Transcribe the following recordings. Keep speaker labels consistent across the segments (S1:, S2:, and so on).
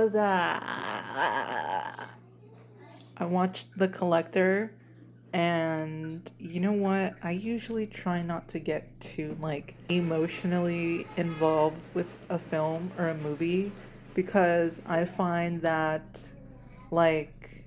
S1: was I watched The Collector, and you know what? I usually try not to get too like emotionally involved with a film or a movie because I find that like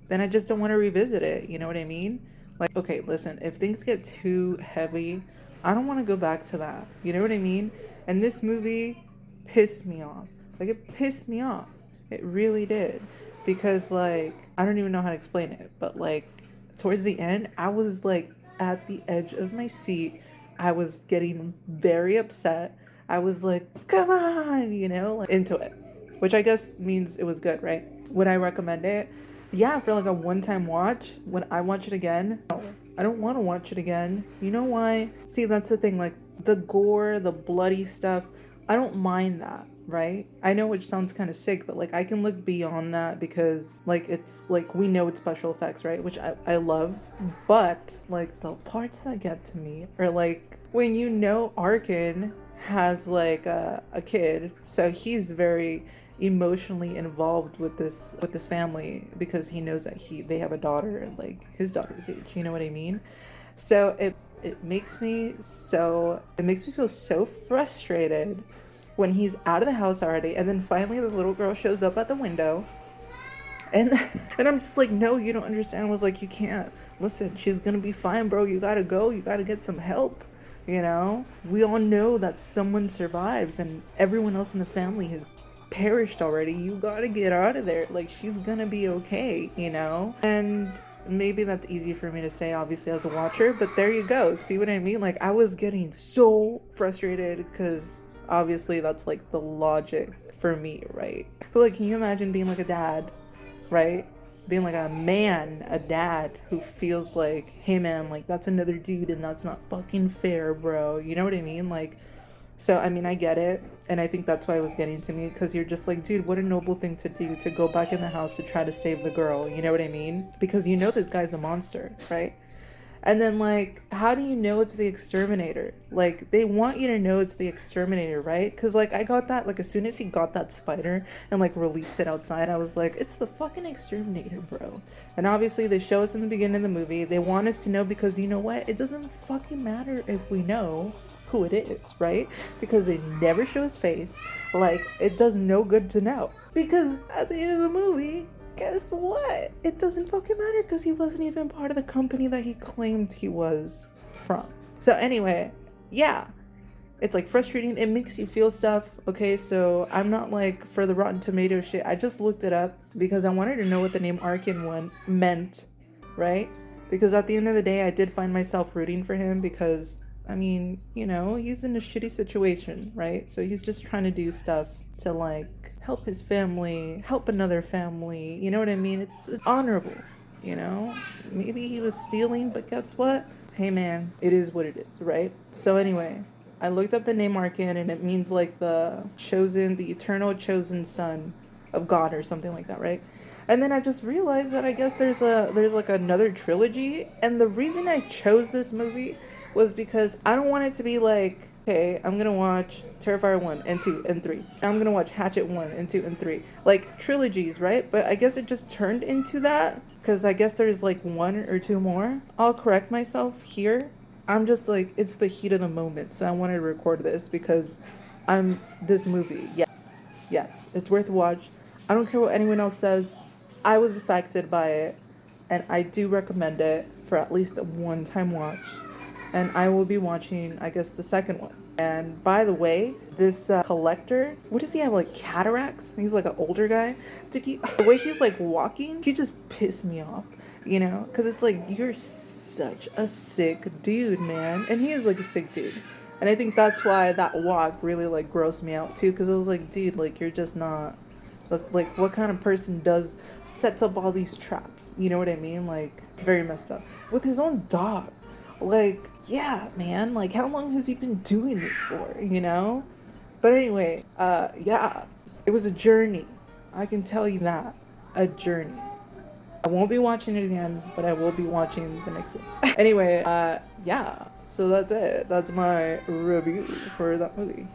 S1: then I just don't want to revisit it. You know what I mean? Like, okay, listen, if things get too heavy, I don't want to go back to that. You know what I mean? And this movie pissed me off. Like, it pissed me off. It really did. Because, like, I don't even know how to explain it, but, like, towards the end, I was, like, at the edge of my seat. I was getting very upset. I was like, come on, you know, like, into it. Which I guess means it was good, right? Would I recommend it? Yeah, for like a one-time watch. When I watch it again, no, I don't want to watch it again. You know why? See, that's the thing. Like the gore, the bloody stuff, I don't mind that, right? I know it sounds kind of sick, but like I can look beyond that because like it's like we know it's special effects, right? Which I love. But like the parts that get to me are like when you know Arkin has like a kid, so he's very emotionally involved with this family because he knows that they have a daughter and like his daughter's age, you know what I mean? So it makes me feel so frustrated when he's out of the house already, and then finally the little girl shows up at the window, and and I'm just like, no, you don't understand. I was like, you can't listen, she's gonna be fine, bro. You gotta go, you gotta get some help. You know, we all know that someone survives and everyone else in the family has perished already. You gotta get out of there. Like, she's gonna be okay, you know? And maybe that's easy for me to say, obviously, as a watcher, but there you go. See what I mean? Like, I was getting so frustrated because obviously that's like the logic for me, right? But like, can you imagine being like a dad, right? Being like a man, a dad who feels like, hey man, like that's another dude and that's not fucking fair, bro. You know what I mean? Like, so I mean, I get it, and I think that's why it was getting to me, because you're just like, dude, what a noble thing to do, to go back in the house to try to save the girl. You know what I mean? Because you know this guy's a monster, right? And then like, how do you know it's the exterminator? Like, they want you to know it's the exterminator, right? Because like I got that, like as soon as he got that spider and like released it outside, I was like, it's the fucking exterminator, bro. And obviously they show us in the beginning of the movie, they want us to know, because you know what, it doesn't fucking matter if we know who it is, right? Because they never show his face. Like, it does no good to know, because at the end of the movie, guess what? It doesn't fucking matter because he wasn't even part of the company that he claimed he was from. So anyway, yeah, it's like frustrating. It makes you feel stuff. Okay, so I'm not like for the Rotten Tomato shit. I just looked it up because I wanted to know what the name Arkin one meant, right? Because at the end of the day, I did find myself rooting for him because, I mean, you know, he's in a shitty situation, right? So he's just trying to do stuff to like help his family, help another family. You know what I mean? It's honorable, you know? Maybe he was stealing, but guess what? Hey man, it is what it is, right? So anyway, I looked up the name Arkin, and it means like the chosen, the eternal chosen son of God or something like that, right? And then I just realized that I guess there's like another trilogy, and the reason I chose this movie was because I don't want it to be like, okay, I'm gonna watch Terrifier 1 and 2 and 3. I'm gonna watch Hatchet 1 and 2 and 3. Like trilogies, right? But I guess it just turned into that because I guess there's like one or two more. I'll correct myself here. I'm just like, it's the heat of the moment. So I wanted to record this because this movie, yes, it's worth a watch. I don't care what anyone else says. I was affected by it, and I do recommend it for at least a one-time watch. And I will be watching, I guess, the second one. And by the way, this collector, what does he have, like cataracts? He's like an older guy. The way he's like walking, he just pissed me off, you know? Because it's like, you're such a sick dude, man. And he is like a sick dude. And I think that's why that walk really like grossed me out too. Because it was like, dude, like you're just not, that's like, what kind of person sets up all these traps? You know what I mean? Like, very messed up. With his own dog. Like, yeah, man, like how long has he been doing this for, you know? But anyway, yeah, it was a journey. I can tell you that. A journey. I won't be watching it again, but I will be watching the next one. Anyway, yeah, so that's it. That's my review for that movie.